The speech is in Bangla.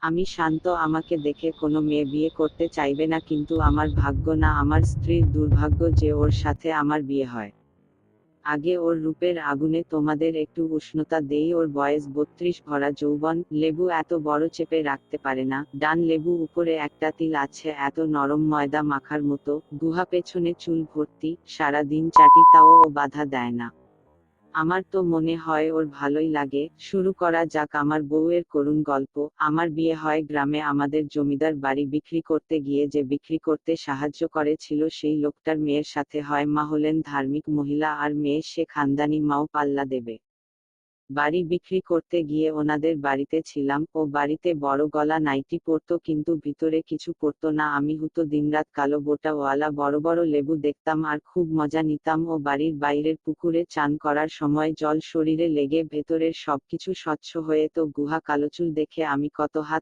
আমি শান্ত, আমাকে দেখে কোনো মেয়ে বিয়ে করতে চাইবে না, কিন্তু আমার ভাগ্য না, আমার স্ত্রীর দুর্ভাগ্য যে ওর সাথে আমার বিয়ে হয়। আগে ওর রূপের আগুনে তোমাদের একটু উষ্ণতা দেই। ওর বয়স 32, ভরা যৌবন, লেবু এত বড় চেপে রাখতে পারে না, ডান লেবু উপরে একটা তিল আছে এত নরম, ময়দা মাখার মতো, গুহা পেছনে চুল ভর্তি, সারা দিন চাটি তাও ও বাধা দেয় না। আমার তো মনে হয় ওর ভালোই লাগে। শুরু করা যাক আমার বউয়ের করুণ গল্প। আমার বিয়ে হয় গ্রামে। আমাদের জমিদার বাড়ি বিক্রি করতে গিয়ে যে বিক্রি করতে সাহায্য করেছিল সেই লোকটার মেয়ের সাথে হয়। মা হলেন ধার্মিক মহিলা আর মেয়ে সে খানদানি মাও পাল্লা দেবে। বাড়ি বিক্রি করতে গিয়ে ওনাদের বাড়িতে ছিলাম। ও বাড়িতে বড় গলা নাইটি পরতো কিন্তু ভিতরে কিছু পরতো না। আমি হতো দিনরাত কালো বোটাওয়ালা বড় বড় লেবু দেখতাম আর খুব মজা নিতাম। ও বাড়ির বাইরের পুকুরে চান করার সময় জল শরীরে লেগে ভেতরের সবকিছু স্বচ্ছ হয়ে তো গুহা কালোচুল দেখে আমি কত হাত